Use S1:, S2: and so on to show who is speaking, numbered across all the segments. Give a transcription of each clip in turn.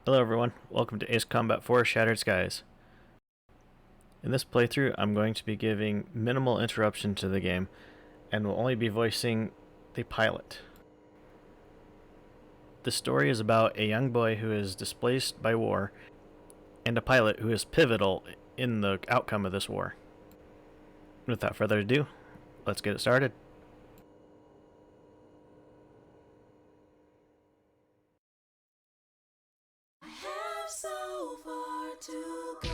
S1: Hello everyone, welcome to Ace Combat 4 Shattered Skies. In this playthrough, I'm going to be giving minimal interruption to the game, and will only be voicing the pilot. The story is about a young boy who is displaced by war, and a pilot who is pivotal in the outcome of this war. Without further ado, let's get it started.
S2: I have so far to go.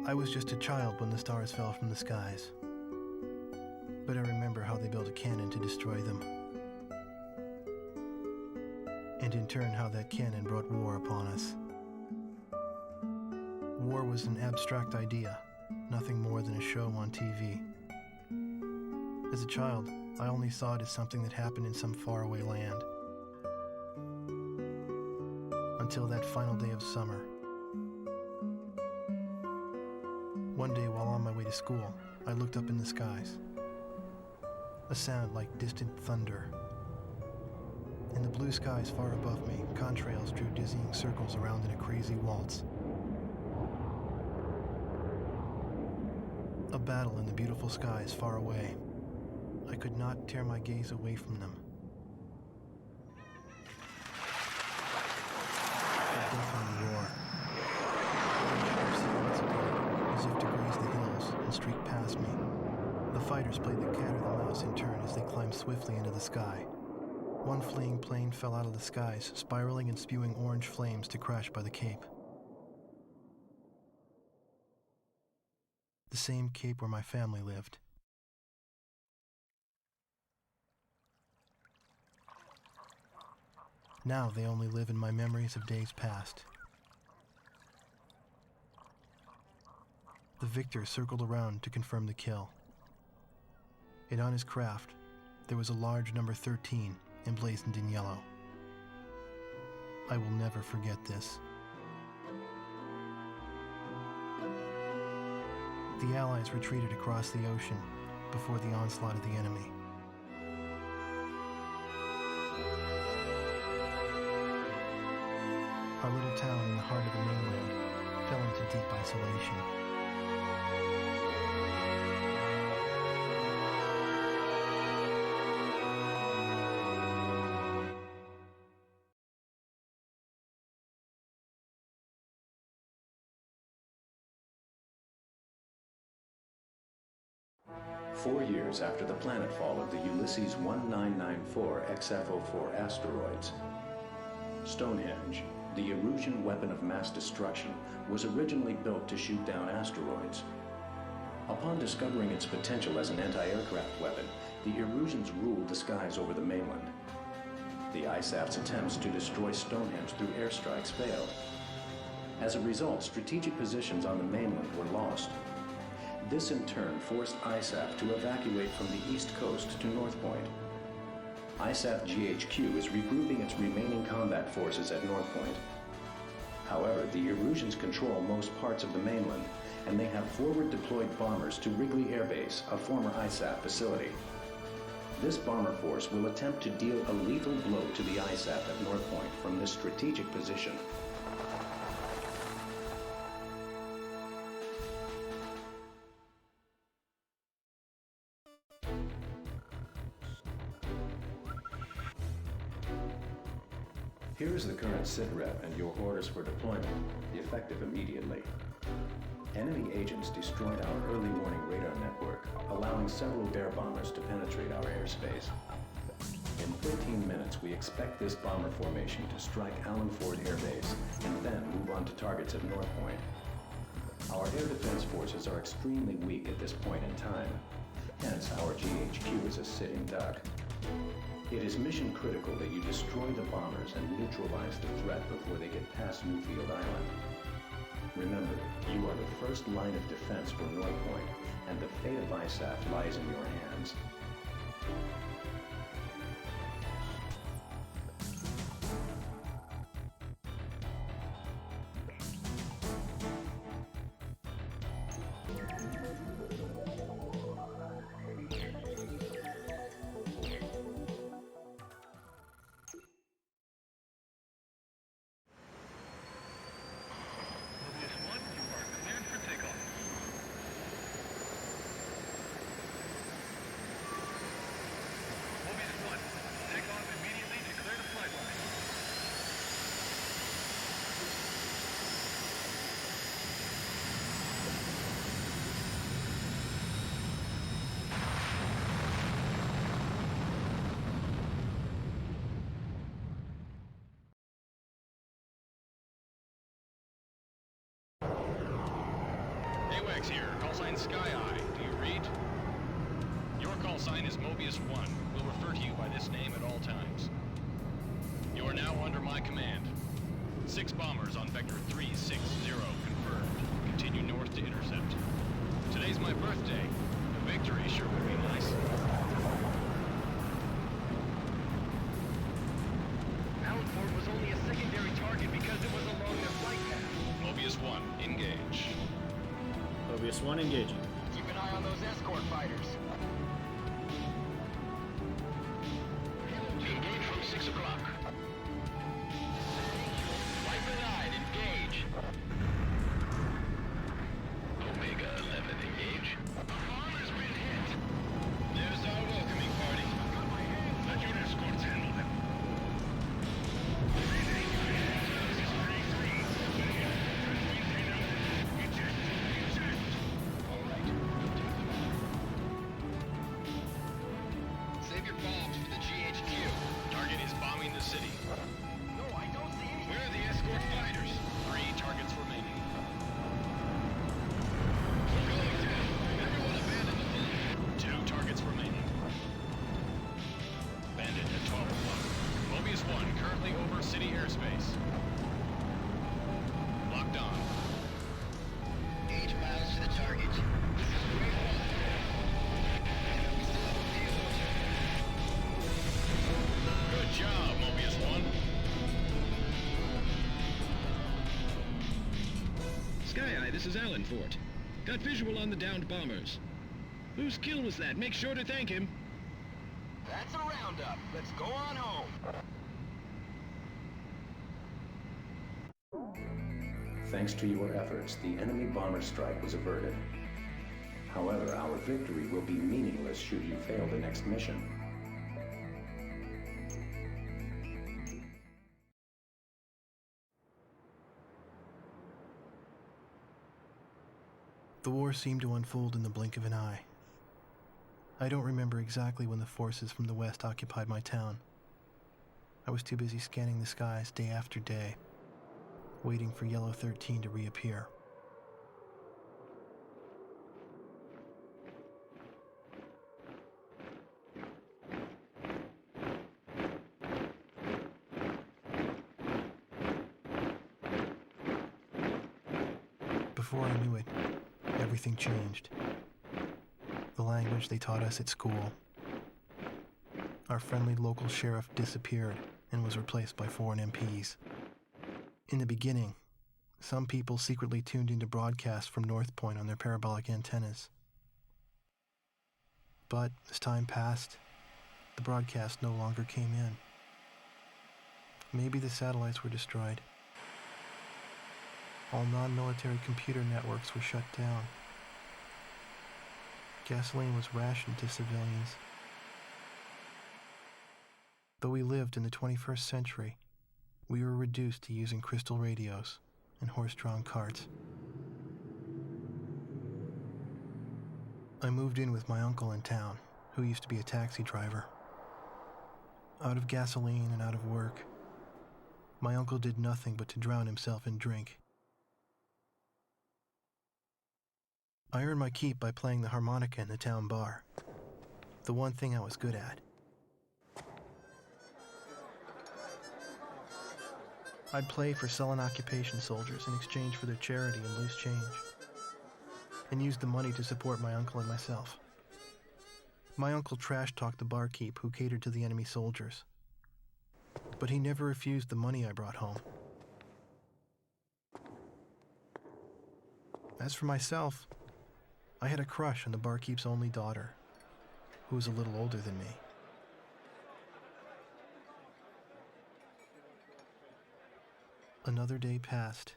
S3: I was just a child when the stars fell from the skies, but I remember how they built a cannon to destroy them, and in turn how that cannon brought war upon us. War was an abstract idea, nothing more than a show on TV. As a child, I only saw it as something that happened in some faraway land. Until that final day of summer. One day while on my way to school, I looked up in the skies. A sound like distant thunder. In the blue skies far above me, contrails drew dizzying circles around in a crazy waltz. A battle in the beautiful skies far away. I could not tear my gaze away from them. A deafening roar. As if to graze the hills and streak past me. The fighters played the cat or the mouse in turn as they climbed swiftly into the sky. One fleeing plane fell out of the skies, spiraling and spewing orange flames to crash by the Cape. The same Cape where my family lived. Now they only live in my memories of days past. The victor circled around to confirm the kill. And on his craft, there was a large number 13 emblazoned in yellow. I will never forget this. The Allies retreated across the ocean before the onslaught of the enemy. Our little town in the heart of the mainland fell into deep isolation.
S4: Four years after the planetfall of the Ulysses 1994 XFO4 asteroids, Stonehenge, the Erusian weapon of mass destruction, was originally built to shoot down asteroids. Upon discovering its potential as an anti-aircraft weapon, the Erusians ruled the skies over the mainland. The ISAF's attempts to destroy Stonehenge through airstrikes failed. As a result, strategic positions on the mainland were lost. This in turn forced ISAF to evacuate from the east coast to North Point. ISAF GHQ is regrouping its remaining combat forces at North Point. However, the Erusians control most parts of the mainland, and they have forward deployed bombers to Wrigley Air Base, a former ISAF facility. This bomber force will attempt to deal a lethal blow to the ISAF at North Point from this strategic position. Here is the current SITREP and your orders for deployment, effective immediately. Enemy agents destroyed our early warning radar network, allowing several air bombers to penetrate our airspace. In 15 minutes, we expect this bomber formation to strike Allen Ford Air Base and then move on to targets at North Point. Our air defense forces are extremely weak at this point in time, hence our GHQ is a sitting duck. It is mission critical that you destroy the bombers and neutralize the threat before they get past Newfield Island. Remember, you are the first line of defense for North Point, and the fate of ISAF lies in your hands.
S5: AWACS here, call sign Sky Eye. Do you read? Your call sign is Mobius 1. We'll refer to you by this name at all times. You are now under my command. 6 bombers on Vector 360 confirmed. Continue north to intercept. Today's my birthday. A victory sure would be nice.
S6: Allen Ford was only a secondary target because it was along their flight path.
S5: Mobius 1, engage.
S1: Mobius 1 engaging.
S6: Keep an eye on those escort fighters.
S5: Engage from 6 o'clock.
S6: Flight denied, engage.
S5: Omega 11, engage. A bomb has been hit. There's our welcoming party. Let your escorts handle them. All right.
S6: Save your bombs for the GHQ.
S5: Target is bombing the city.
S6: No, I don't see anything.
S5: Where are the escort fighters? 3 targets remaining. We're going down. Everyone abandon the field. 2 targets remaining. Bandit at 12 o'clock. Mobius 1 currently over city airspace. Locked on.
S6: 8 miles to the target. This is Wave 1. We still have a payload.
S5: Good job, Mobius 1.
S7: Sky Eye, this is Allen Fort. Got visual on the downed bombers. Whose kill was that? Make sure to thank him.
S6: That's a roundup. Let's go on home.
S4: Thanks to your efforts, the enemy bomber strike was averted. However, our victory will be meaningless should you fail the next mission.
S3: The war seemed to unfold in the blink of an eye. I don't remember exactly when the forces from the west occupied my town. I was too busy scanning the skies day after day, waiting for Yellow 13 to reappear. Before I knew it, everything changed. The language they taught us at school. Our friendly local sheriff disappeared and was replaced by foreign MPs. In the beginning, some people secretly tuned into broadcasts from North Point on their parabolic antennas. But as time passed, the broadcast no longer came in. Maybe the satellites were destroyed. All non-military computer networks were shut down. Gasoline was rationed to civilians. Though we lived in the 21st century, we were reduced to using crystal radios and horse-drawn carts. I moved in with my uncle in town, who used to be a taxi driver. Out of gasoline and out of work, my uncle did nothing but to drown himself in drink. I earned my keep by playing the harmonica in the town bar, the one thing I was good at. I'd play for sullen occupation soldiers in exchange for their charity and loose change, and used the money to support my uncle and myself. My uncle trash-talked the barkeep who catered to the enemy soldiers, but he never refused the money I brought home. As for myself, I had a crush on the barkeep's only daughter, who was a little older than me. Another day passed,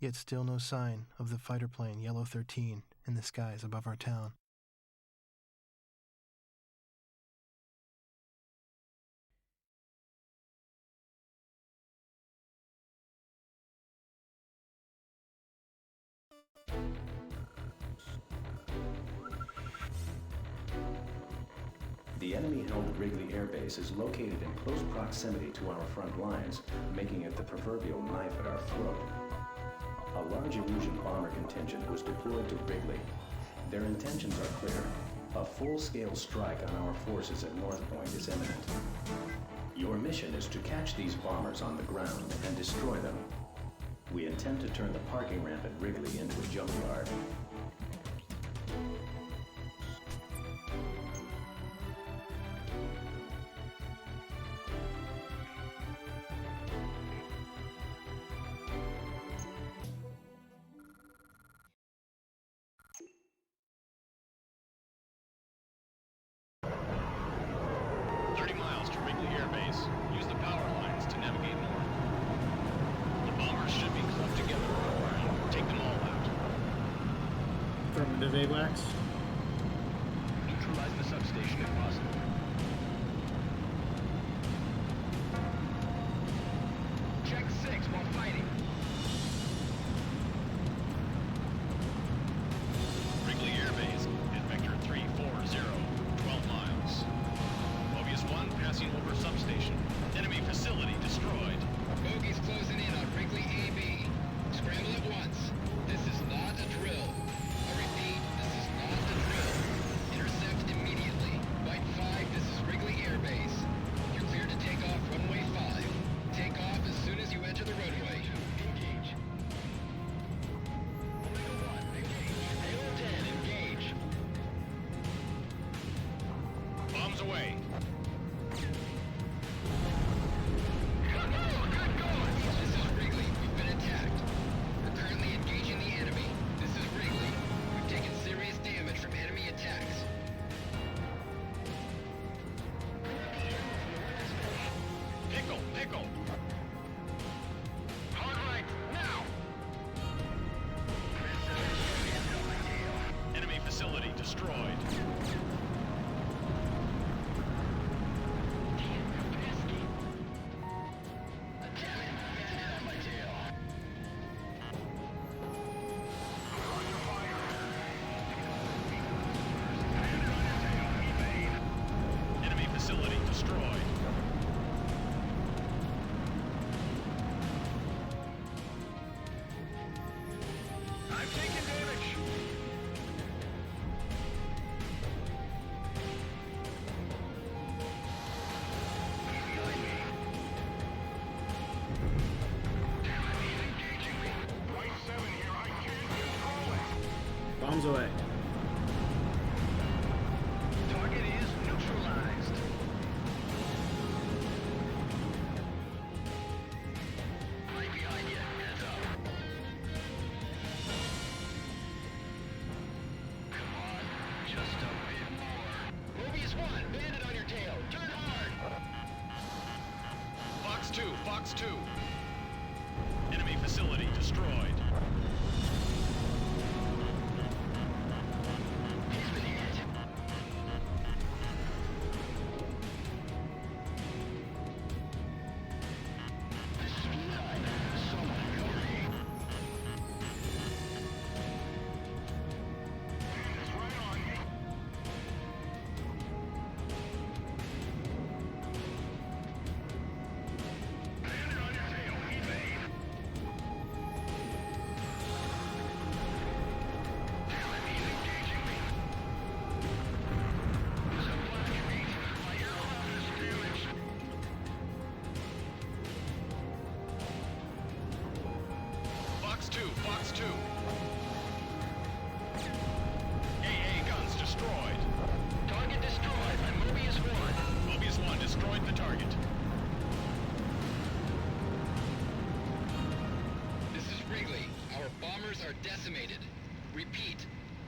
S3: yet still no sign of the fighter plane Yellow 13 in the skies above our town.
S4: The enemy-held Wrigley Air Base is located in close proximity to our front lines, making it the proverbial knife at our throat. A large Erusian bomber contingent was deployed to Wrigley. Their intentions are clear. A full-scale strike on our forces at North Point is imminent. Your mission is to catch these bombers on the ground and destroy them. We intend to turn the parking ramp at Wrigley into a junkyard.
S1: Affirmative, AWACS.
S7: Neutralize the substation if possible. Check 6 while fighting.
S5: Wrigley Air Base at Vector 340, 12 miles. Mobius 1 passing over substation. Enemy facility destroyed.
S6: Bogies closing in on Wrigley AB. Scramble at once. This is not a drill. I repeat, this is not a drill. Intercept immediately. Byte 5, this is Wrigley Air Base. You're cleared to take off runway 5. Take off as soon as you enter the roadway. Engage. Omega 1, engage. Halo 10, engage.
S5: Bombs away.
S6: This is Wrigley. We've been attacked. We're currently engaging the enemy. This is Wrigley. We've taken serious damage from enemy attacks.
S5: Pickle, pickle.
S6: Hard right, now!
S5: Enemy facility destroyed. Enemy facility destroyed.
S7: I'm taking damage.
S1: Bombs away.
S7: Target is neutralized.
S6: Right behind you. Heads up. Come on. Just a bit more. Mobius 1, bandit on your tail. Turn hard.
S5: Fox 2, Fox 2. Enemy facility destroyed.
S6: He's been hit. This is time. Someone cover me.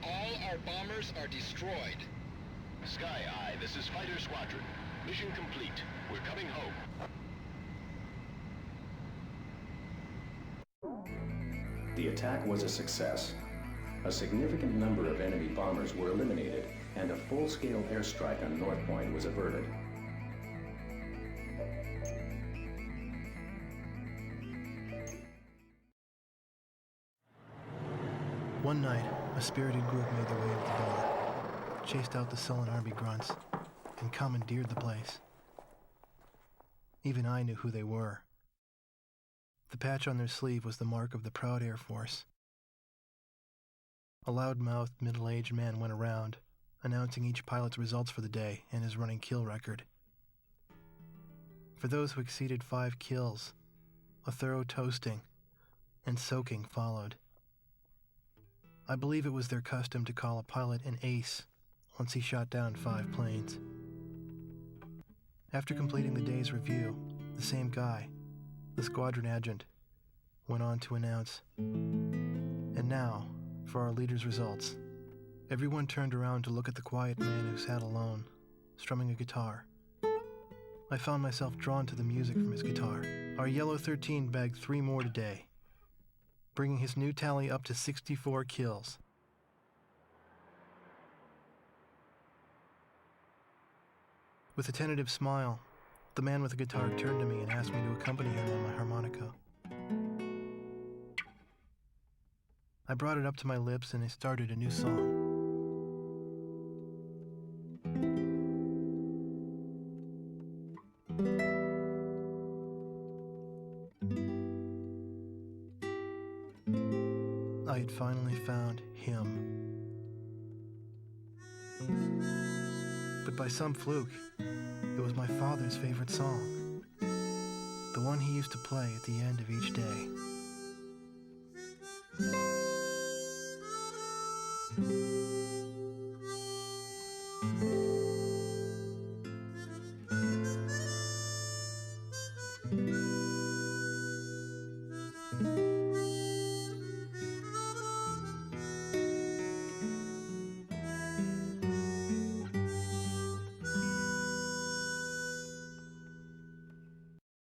S6: All our bombers are destroyed.
S5: Sky Eye, this is Fighter Squadron. Mission complete. We're coming home.
S4: The attack was a success. A significant number of enemy bombers were eliminated, and a full-scale airstrike on North Point was averted.
S3: One night, a spirited group made their way to the bar, chased out the sullen army grunts, and commandeered the place. Even I knew who they were. The patch on their sleeve was the mark of the proud Air Force. A loud-mouthed, middle-aged man went around, announcing each pilot's results for the day and his running kill record. For those who exceeded 5 kills, a thorough toasting and soaking followed. I believe it was their custom to call a pilot an ace once he shot down 5 planes. After completing the day's review, the same guy, the squadron adjutant, went on to announce, "And now, for our leader's results." Everyone turned around to look at the quiet man who sat alone, strumming a guitar. I found myself drawn to the music from his guitar. Our Yellow 13 bagged 3 more today, bringing his new tally up to 64 kills. With a tentative smile, the man with the guitar turned to me and asked me to accompany him on my harmonica. I brought it up to my lips and I started a new song. I had finally found him. But by some fluke, it was my father's favorite song. The one he used to play at the end of each day.